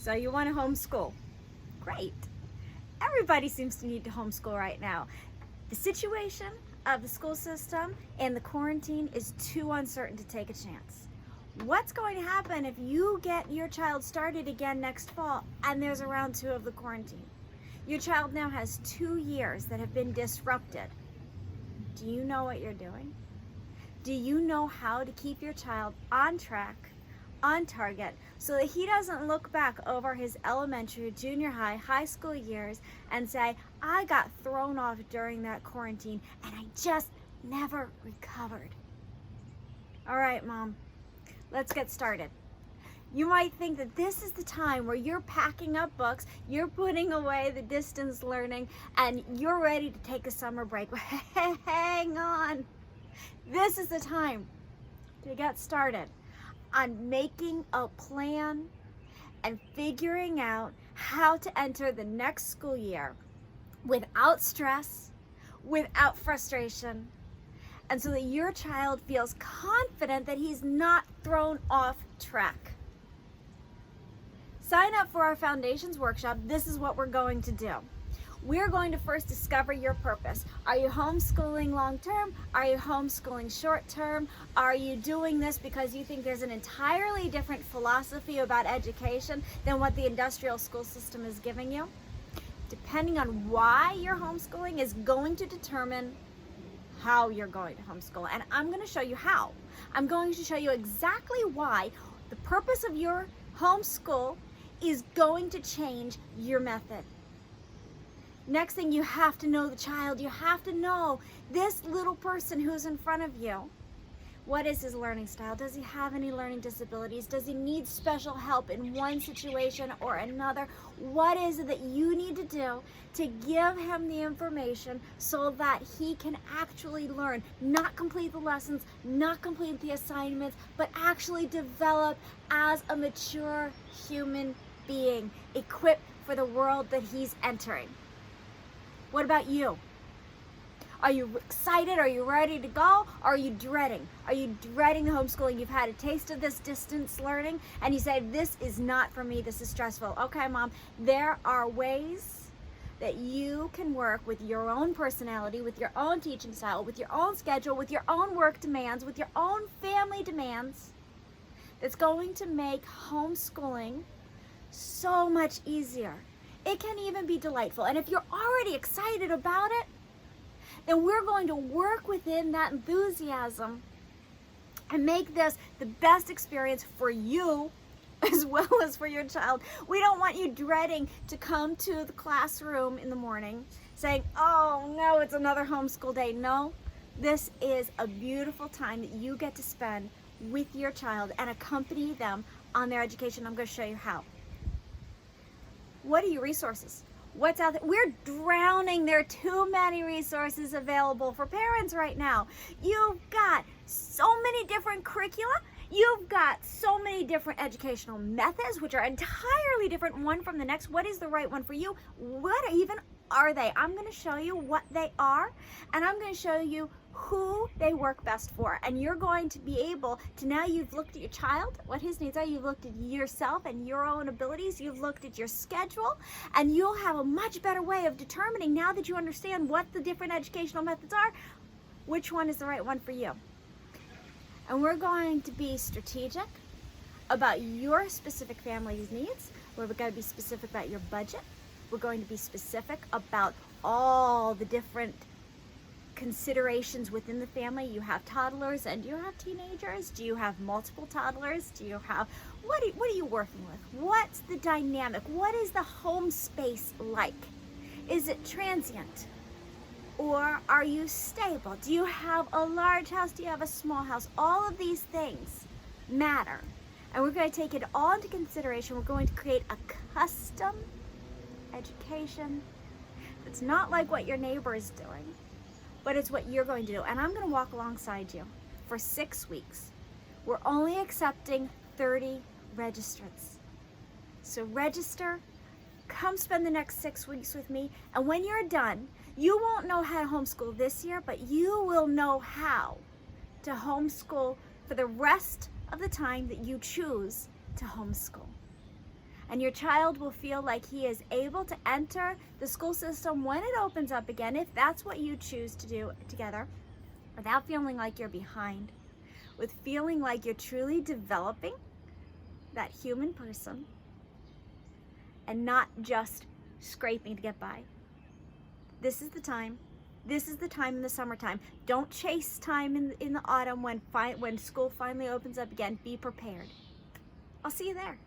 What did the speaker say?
So you want to homeschool? Great. Everybody seems to need to homeschool right now. The situation of the school system and the quarantine is too uncertain to take a chance. What's going to happen if you get your child started again next fall and there's a round 2 of the quarantine? Your child now has 2 years that have been disrupted. Do you know what you're doing? Do you know how to keep your child on track, on target, so that he doesn't look back over his elementary, junior high, high school years and say, I got thrown off during that quarantine and I just never recovered? All right, Mom, let's get started. You might think that this is the time where you're packing up books, you're putting away the distance learning, and you're ready to take a summer break. Hang on. This is the time to get started on making a plan and figuring out how to enter the next school year without stress, without frustration, and so that your child feels confident that he's not thrown off track. Sign up for our Foundations Workshop. This is what we're going to do. We're going to first discover your purpose. Are you homeschooling long term? Are you homeschooling short term? Are you doing this because you think there's an entirely different philosophy about education than what the industrial school system is giving you? Depending on why you're homeschooling is going to determine how you're going to homeschool. And I'm going to show you how. I'm going to show you exactly why the purpose of your homeschool is going to change your method. Next thing, you have to know the child. You have to know this little person who's in front of you. What is his learning style? Does he have any learning disabilities? Does he need special help in one situation or another? What is it that you need to do to give him the information so that he can actually learn, not complete the lessons, not complete the assignments, but actually develop as a mature human being, equipped for the world that he's entering? What about you? Are you excited? Are you ready to go? Or are you dreading? Are you dreading the homeschooling? You've had a taste of this distance learning and you say, this is not for me, this is stressful. Okay, Mom, there are ways that you can work with your own personality, with your own teaching style, with your own schedule, with your own work demands, with your own family demands, that's going to make homeschooling so much easier. It can even be delightful. And if you're already excited about it, then we're going to work within that enthusiasm and make this the best experience for you as well as for your child. We don't want you dreading to come to the classroom in the morning saying, oh no, it's another homeschool day. No, this is a beautiful time that you get to spend with your child and accompany them on their education. I'm going to show you how. What are your resources? What's out there? We're drowning. There are too many resources available for parents right now. You've got so many different curricula. You've got so many different educational methods, which are entirely different one from the next. What is the right one for you? What even are they? I'm going to show you what they are, and I'm going to show you who they work best for. And you're going to be able to, now you've looked at your child, what his needs are, you've looked at yourself and your own abilities, you've looked at your schedule, and you'll have a much better way of determining, now that you understand what the different educational methods are, which one is the right one for you. And we're going to be strategic about your specific family's needs. We're going to be specific about your budget. We're going to be specific about all the different considerations within the family. You have toddlers and you have teenagers. Do you have multiple toddlers? Do you have, what are you working with? What's the dynamic? What is the home space like? Is it transient? Or are you stable? Do you have a large house? Do you have a small house? All of these things matter. And we're going to take it all into consideration. We're going to create a custom education that's not like what your neighbor is doing, but it's what you're going to do. And I'm going to walk alongside you for 6 weeks. We're only accepting 30 registrants. So register, come spend the next 6 weeks with me, and when you're done, you won't know how to homeschool this year, but you will know how to homeschool for the rest of the time that you choose to homeschool. And your child will feel like he is able to enter the school system when it opens up again, if that's what you choose to do together, without feeling like you're behind, with feeling like you're truly developing that human person and not just scraping to get by. This is the time. This is the time in the summertime. Don't chase time in the autumn when school finally opens up again. Be prepared. I'll see you there.